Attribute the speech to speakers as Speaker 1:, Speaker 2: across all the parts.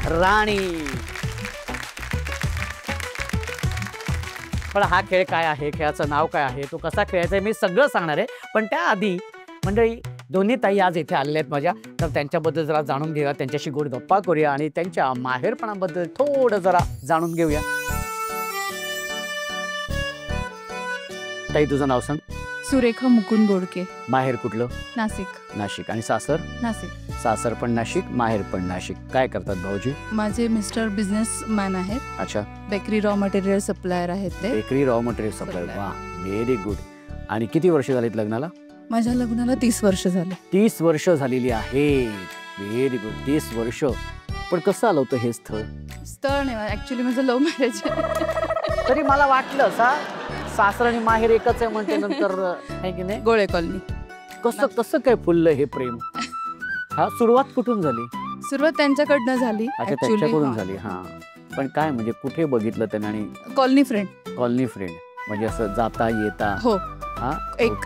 Speaker 1: राणी. पण हा खेळ काय आहे, खेळाचं नाव काय आहे, तो कसा खेळायचा आहे मी सगळं सांगणार आहे. पण त्याआधी मंडळी, दोन्ही ताई आज इथे आलेल्या आहेत माझ्या, तर त्यांच्याबद्दल जरा जाणून घेऊया, त्यांच्याशी गोड गप्पा करूया आणि त्यांच्या माहेरपणाबद्दल थोडं जरा जाणून घेऊया. ताई, तुझं नाव सांग.
Speaker 2: सुरेखा मुकुंद बोडके.
Speaker 1: माहेर कुठलं?
Speaker 2: नाशिक.
Speaker 1: नाशिक. आणि सासर?
Speaker 2: नाशिक.
Speaker 1: सासर पण नाशिक, माहेर पण नाशिक. काय करतात भाऊजी?
Speaker 2: माझे मिस्टर बिझनेसमॅन आहेत.
Speaker 1: अच्छा.
Speaker 2: बेकरी रॉ मटेरियल सप्लायर आहेत ते.
Speaker 1: Bakery raw material supplier. वा, व्हेरी गुड. आणि किती वर्ष झालीत लग्नाला?
Speaker 2: माझ्या लग्नाला 30 वर्ष झाले.
Speaker 1: 30 वर्ष झालेली आहेत. Very good. 30 वर्ष. पण कसं आलं होतं हे स्थळ?
Speaker 2: स्थळ नाही, ऍक्च्युली माझं लव्ह मॅरेज आहे.
Speaker 1: तरी मला वाटलं सासर आणि माहेर एकच आहे म्हणते नंतर, आहे की नाही?
Speaker 2: गोळे कॉलनी.
Speaker 1: कसं कसं काय फुललं हे प्रेम? हा, सुरुवात कुठून झाली?
Speaker 2: सुरुवात त्यांच्याकडनं झाली.
Speaker 1: अच्छा, त्यांच्याकडून झाली. हा, पण काय म्हणजे कुठे बघितलं त्याने? आणि
Speaker 2: कॉलनी फ्रेंड.
Speaker 1: कॉलनी फ्रेंड म्हणजे असं जाता येता?
Speaker 2: हो.
Speaker 1: हा,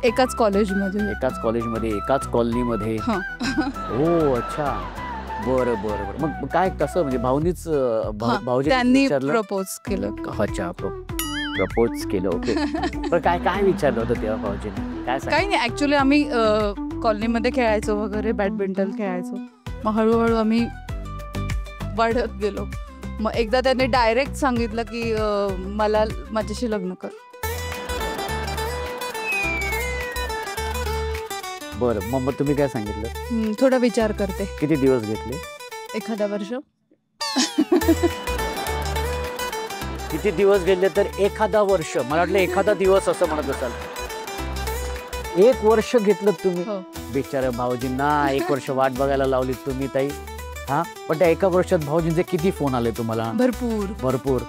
Speaker 2: एकाच कॉलेजमध्ये.
Speaker 1: एकाच कॉलेजमध्ये, एकाच कॉलनीमध्ये. हो, अच्छा. बरं बरं बरं. मग काय कसं म्हणजे भाऊनीच भाऊजी
Speaker 2: त्यांनी प्रपोज केलं?
Speaker 1: अच्छा, प्रपोज केलं. ओके. पण काय काय विचारलं होतं तेव्हा भाऊजीने? काय
Speaker 2: काही नाही, ऍक्च्युली आम्ही कॉलनीमध्ये खेळायचो वगैरे, बॅडमिंटन खेळायचो. मग हळूहळू आम्ही वाढत गेलो. मग एकदा त्यांनी डायरेक्ट सांगितलं की मला माझ्याशी लग्न कर.
Speaker 1: बरं, मग तुम्ही काय सांगितलं?
Speaker 2: थोडा विचार करते.
Speaker 1: किती दिवस घेतले?
Speaker 2: एखादा वर्ष.
Speaker 1: किती दिवस घेतले? तर एखादा वर्ष. मला वाटलं एखादा दिवस असं म्हणत असाल. 1 वर्ष घेतलं तुम्ही? बिचारा भाऊजींना 1 वर्ष वाट बघायला लावली तुम्ही ताई. हा, पण त्या एका वर्षात भाऊजींचे किती फोन आले तुम्हाला?
Speaker 2: भरपूर
Speaker 1: भरपूर.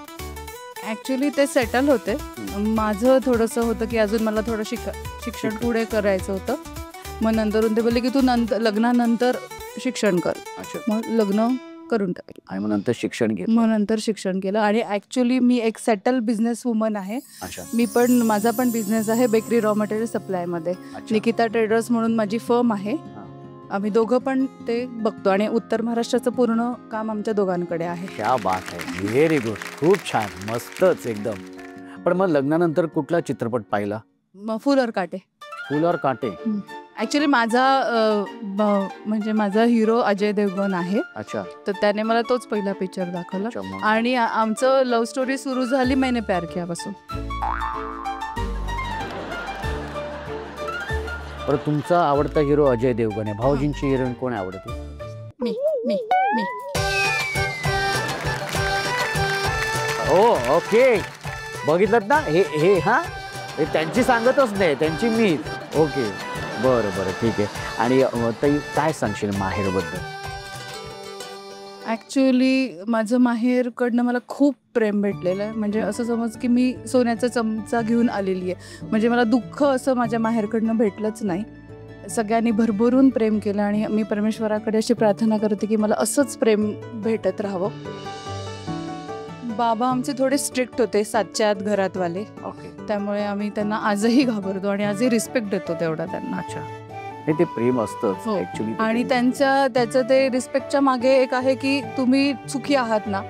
Speaker 2: ऍक्च्युली ते सेटल होते. माझं थोडंसं होतं की अजून मला थोडं शिक्षण पुढे करायचं होतं. मग नंतरून ते बोलले की तू लग्नानंतर शिक्षण कर. मग लग्न करून टाकलं
Speaker 1: आणि मग नंतर शिक्षण घेतलं.
Speaker 2: मग नंतर शिक्षण केलं. आणि ऍक्च्युली मी एक सेटल बिझनेस वुमन आहे. माझा पण बिझनेस आहे बेकरी रॉ मटेरियल सप्लाय मध्ये. निकिता ट्रेडर्स म्हणून माझी फर्म आहे. आम्ही दोघं पण ते बघतो आणि उत्तर महाराष्ट्राचं पूर्ण काम आमच्या दोघांकडे आहे.
Speaker 1: क्या बात आहे. Very good. खूप छान, मस्तच एकदम. पण मग लग्नानंतर कुठला चित्रपट पाहिला?
Speaker 2: फूल और कांटे.
Speaker 1: फूल और कांटे.
Speaker 2: ऍक्च्युली माझा हिरो अजय देवगण आहे.
Speaker 1: अच्छा.
Speaker 2: तर त्याने मला तोच पहिला पिक्चर दाखवला. आणि आमचं लव्ह स्टोरी सुरू झाली मैंने प्यार किया पासून.
Speaker 1: बरं, तुमचा आवडता हिरो अजय देवगण आहे. भाऊजींची हिरोईन कोण आवडते?
Speaker 2: मी.
Speaker 1: ओ, ओके. बघितलं ना हे हा, हे त्यांची सांगतच नाही, त्यांची मी. ओके, बरं बरं, ठीक आहे. आणि ताई, काय सांगशील माहेरबद्दल?
Speaker 2: ॲक्च्युली माझं माहेरकडनं मला खूप प्रेम भेटलेलं आहे. म्हणजे असं समज की मी सोन्याचा चमचा घेऊन आलेली आहे. म्हणजे मला दुःख असं माझ्या माहेरकडनं भेटलंच नाही. सगळ्यांनी भरभरून प्रेम केलं आणि मी परमेश्वराकडे अशी प्रार्थना करते की मला असंच प्रेम भेटत राहावं. बाबा आमचे थोडे स्ट्रिक्ट होते, 7च्या आत घरातवाले. त्यामुळे आम्ही त्यांना आजही घाबरतो आणि आजही रिस्पेक्ट देतो तेवढा त्यांना.
Speaker 1: अच्छा, ते प्रेम असतंच ऍक्च्युली.
Speaker 2: आणि त्याचं ते रिस्पेक्टच्या मागे एक आहे की तुम्ही सुखी आहात ना,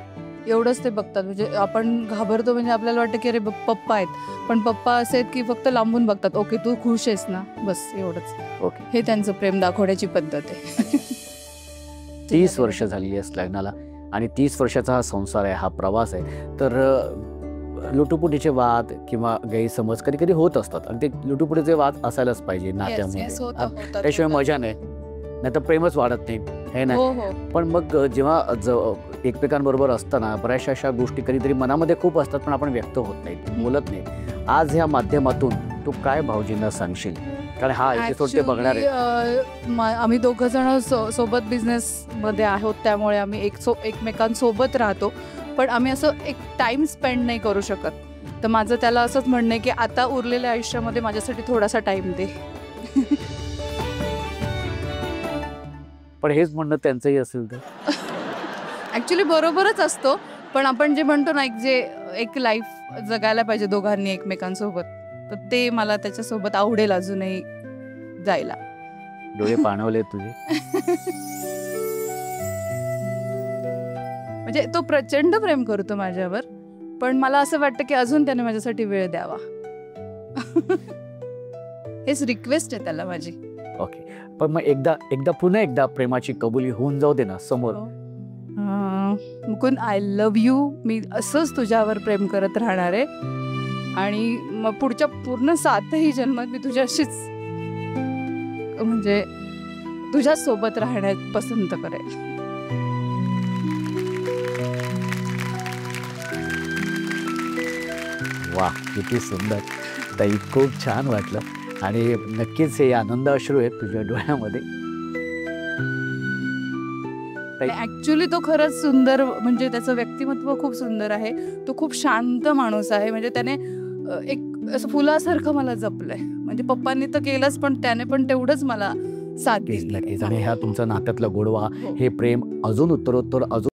Speaker 2: एवढंच ते बघतात. म्हणजे आपण घाबरतो म्हणजे आपल्याला वाटतं की अरे पप्पा आहेत, पण पप्पा असे आहेत की फक्त लांबून बघतात. ओके, तू खुश आहेस ना, बस एवढंच.
Speaker 1: ओके,
Speaker 2: हे त्यांचं प्रेम दाखवण्याची पद्धत आहे.
Speaker 1: 30 वर्ष झाली आहे लग्नाला आणि 30 वर्षाचा हा संसार आहे, हा प्रवास आहे. तर लुटुपुटीचे वाद किंवा गैरसमज कधी कधी होत असतात आणि ते लुटुपुटीचे वाद असायलाच पाहिजे नात्यामध्ये. त्याशिवाय मजा नाही तर प्रेमच वाढत नाही, हे नाही. पण मग जेव्हा एकमेकांबरोबर असताना बऱ्याचशा अशा गोष्टी कधीतरी मनामध्ये खूप असतात पण आपण व्यक्त होत नाही, बोलत नाही. आज ह्या माध्यमातून तू काय भाऊजींना सांगशील? कारण हा एपिसोड ते बघणार आहे.
Speaker 2: आम्ही दोघं जण सोबत बिझनेस मध्ये आहोत, त्यामुळे आम्ही एकमेकांसोबत राहतो. पण आम्ही असं एक टाइम स्पेंड नाही करू शकत. तर माझं त्याला असंच म्हणणं आहे की आता उरलेल्या आयुष्यामध्ये माझ्यासाठी थोडासा टाइम दे.
Speaker 1: पण हेच म्हणणं त्यांचंही असेल तर
Speaker 2: ऍक्च्युली बरोबरच असतो. पण आपण जे म्हणतो ना, एक लाईफ जगायला पाहिजे दोघांनी एकमेकांसोबत, तर ते मला त्याच्यासोबत आवडेल अजूनही जायला.
Speaker 1: डोळे पाणवले तुझे.
Speaker 2: म्हणजे तो प्रचंड प्रेम करतो माझ्यावर, पण मला असं वाटतं की अजून त्याने माझ्यासाठी वेळ द्यावा. हेच रिक्वेस्ट आहे त्याला माझी.
Speaker 1: ओके, पण मग एकदा पुन्हा एकदा प्रेमाची कबुली होऊन जाऊ दे ना समोर.
Speaker 2: Mukund, I love you. मी असंच तुझ्यावर प्रेम करत राहणार आहे आणि मग पुढच्या पूर्ण 7ही जन्मात मी तुझ्याशीच म्हणजे तुझ्याच सोबत राहण्यात पसंत करेल.
Speaker 1: वा, किती सुंदर ताई, खूप छान वाटलं. आणि नक्कीच हे आनंद अश्रू आहेत तुझ्या डोळ्यामध्ये.
Speaker 2: ऍक्च्युली तो खरंच सुंदर, म्हणजे त्याचं व्यक्तिमत्व खूप सुंदर आहे. तो खूप शांत माणूस आहे. म्हणजे त्याने एक असं फुलासारखं मला जपलंय. म्हणजे पप्पांनी तर केलंच, पण त्याने पण तेवढंच मला साथ दिली.
Speaker 1: नक्कीच. आणि ह्या तुमच्या नात्यातला गोडवा, हे प्रेम अजून उत्तरोत्तर अजून